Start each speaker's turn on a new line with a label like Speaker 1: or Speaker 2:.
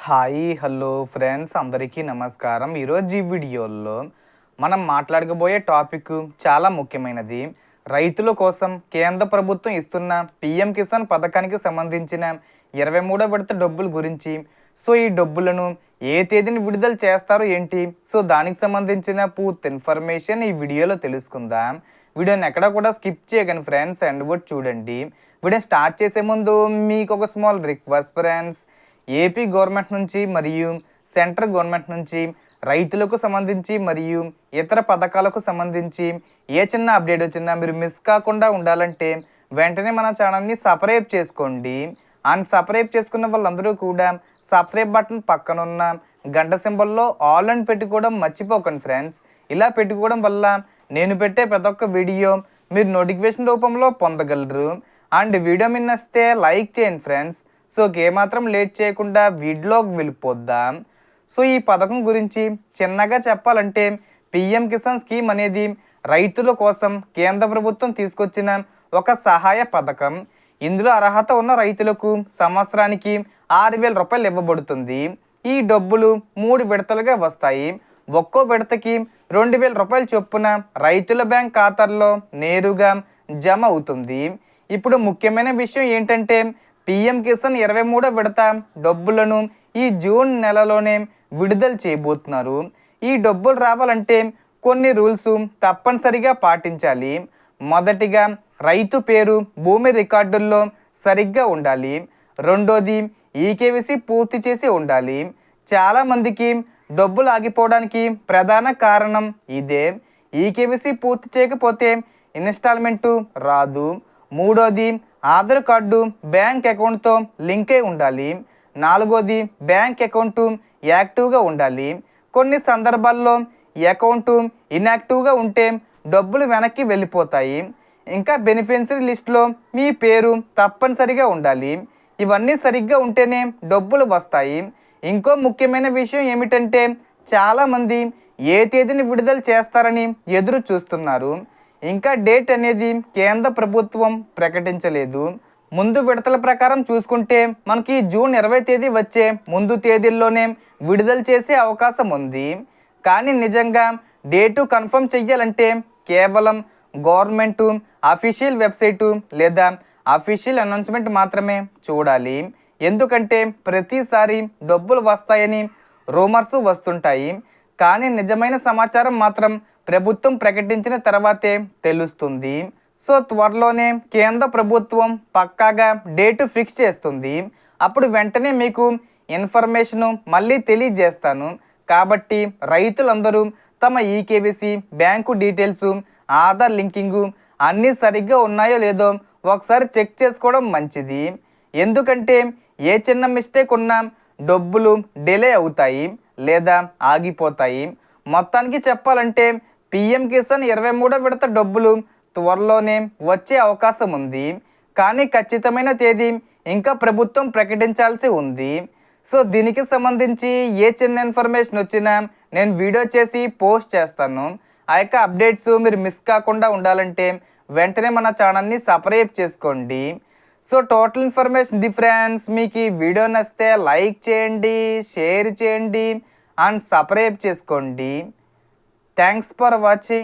Speaker 1: Hi hello friends అందరికీ నమస్కారం. ఈరోజు ఈ వీడియోలో మనం మాట్లాడకపోయే టాపిక్ చాలా ముఖ్యమైనది. రైతుల కోసం కేంద్ర ప్రభుత్వం ఇస్తున్న పిఎం కిసాన్ పథకానికి సంబంధించిన 23వ విడత డబ్బుల గురించి. సో ఈ డబ్బులను ఏ తేదీని విడుదల చేస్తారో ఏంటి, సో దానికి సంబంధించిన పూర్తి ఇన్ఫర్మేషన్ ఈ వీడియోలో తెలుసుకుందాం. వీడియోని ఎక్కడ కూడా స్కిప్ చేయకండి ఫ్రెండ్స్, అండ్ కూడా చూడండి. వీడియో స్టార్ట్ చేసే ముందు మీకు ఒక small request friends. AP government నుంచి మరియు సెంట్రల్ గవర్నమెంట్ నుంచి రైతులకు సంబంధించి మరియు ఇతర పథకాలకు సంబంధించి ఏ చిన్న అప్డేట్ వచ్చినా మీరు మిస్ కాకుండా ఉండాలంటే వెంటనే మన ఛానల్ని సబ్స్క్రైబ్ చేసుకోండి. అండ్ సబ్స్క్రైబ్ చేసుకున్న వాళ్ళందరూ కూడా సబ్స్క్రైబ్ బటన్ పక్కన ఉన్న గంట సింబల్లో ఆల్ అని పెట్టుకోవడం మర్చిపోకండి ఫ్రెండ్స్. ఇలా పెట్టుకోవడం వల్ల నేను పెట్టే ప్రతి ఒక్క వీడియో మీరు నోటిఫికేషన్ రూపంలో పొందగలరు. అండ్ వీడియో మీద నచ్చితే లైక్ చేయండి ఫ్రెండ్స్. సో ఏమాత్రం లేట్ చేయకుండా వీడియోకి వెళ్ళిపోద్దాం. సో ఈ పథకం గురించి చిన్నగా చెప్పాలంటే పిఎం కిసాన్ స్కీమ్ అనేది రైతుల కోసం కేంద్ర ప్రభుత్వం తీసుకొచ్చిన ఒక సహాయ పథకం. ఇందులో అర్హత ఉన్న రైతులకు సంవత్సరానికి 6,000 రూపాయలు ఇవ్వబడుతుంది. ఈ డబ్బులు 3 విడతలుగా వస్తాయి. ఒక్కో విడతకి 2,000 రూపాయలు చొప్పున రైతుల బ్యాంక్ ఖాతాల్లో నేరుగా జమ అవుతుంది. ఇప్పుడు ముఖ్యమైన విషయం ఏంటంటే పిఎం కిసాన్ 23వ విడత డబ్బులను ఈ జూన్ నెలలోనే విడుదల చేయబోతున్నారు. ఈ డబ్బులు రావాలంటే కొన్ని రూల్స్ తప్పనిసరిగా పాటించాలి. మొదటిగా రైతు పేరు భూమి రికార్డుల్లో సరిగ్గా ఉండాలి. రెండోది ఈకేవీసీ పూర్తి చేసి ఉండాలి. చాలామందికి డబ్బులు ఆగిపోవడానికి ప్రధాన కారణం ఇదే. ఈకేవీసీ పూర్తి చేయకపోతే ఇన్స్టాల్మెంటు రాదు. మూడోది ఆధార్ కార్డు బ్యాంక్ అకౌంట్తో లింక్ అయి ఉండాలి. నాలుగోది బ్యాంక్ అకౌంటు యాక్టివ్గా ఉండాలి. కొన్ని సందర్భాల్లో అకౌంటు ఇన్యాక్టివ్గా ఉంటే డబ్బులు వెనక్కి వెళ్ళిపోతాయి. ఇంకా బెనిఫిషరీ లిస్టులో మీ పేరు తప్పనిసరిగా ఉండాలి. ఇవన్నీ సరిగ్గా ఉంటేనే డబ్బులు వస్తాయి. ఇంకో ముఖ్యమైన విషయం ఏమిటంటే చాలామంది ఏ తేదీని విడుదల చేస్తారని ఎదురు చూస్తున్నారు. ఇంకా డేట్ అనేది కేంద్ర ప్రభుత్వం ప్రకటించలేదు. ముందు విడతల ప్రకారం చూసుకుంటే మనకి జూన్ 20వ తేదీ వచ్చే ముందు తేదీల్లోనే విడుదల చేసే అవకాశం ఉంది. కానీ నిజంగా డేటు కన్ఫర్మ్ చెయ్యాలంటే కేవలం గవర్నమెంటు అఫీషియల్ వెబ్సైటు లేదా అఫీషియల్ అనౌన్స్మెంట్ మాత్రమే చూడాలి. ఎందుకంటే ప్రతిసారి డబ్బులు వస్తాయని రూమర్స్ వస్తుంటాయి, కానీ నిజమైన సమాచారం మాత్రం ప్రభుత్వం ప్రకటించిన తర్వాతే తెలుస్తుంది. సో త్వరలోనే కేంద్ర ప్రభుత్వం పక్కాగా డేటు ఫిక్స్ చేస్తుంది. అప్పుడు వెంటనే మీకు ఇన్ఫర్మేషను మళ్ళీ తెలియజేస్తాను. కాబట్టి రైతులందరూ తమ ఈకేవీసీ బ్యాంకు డీటెయిల్స్ ఆధార్ లింకింగు అన్నీ సరిగ్గా ఉన్నాయో లేదో ఒకసారి చెక్ చేసుకోవడం మంచిది. ఎందుకంటే ఏ చిన్న మిస్టేక్ ఉన్నా డబ్బులు డిలే అవుతాయి లేదా ఆగిపోతాయి. మొత్తానికి చెప్పాలంటే పిఎం కిసాన్ 23వ విడత డబ్బులు త్వరలోనే వచ్చే అవకాశం ఉంది. కానీ ఖచ్చితమైన తేదీ ఇంకా ప్రభుత్వం ప్రకటించాల్సి ఉంది. సో దీనికి సంబంధించి ఏ చిన్న ఇన్ఫర్మేషన్ వచ్చినా నేను వీడియో చేసి పోస్ట్ చేస్తాను. ఆ యొక్క అప్డేట్స్ మీరు మిస్ కాకుండా ఉండాలంటే వెంటనే మన ఛానల్ని సబ్స్క్రైబ్ చేసుకోండి. So total information the friends. మీకు ఈ వీడియో నచ్చితే లైక్ చేయండి, షేర్ చేయండి అండ్ సబ్స్క్రైబ్ చేసుకోండి. Thanks for watching.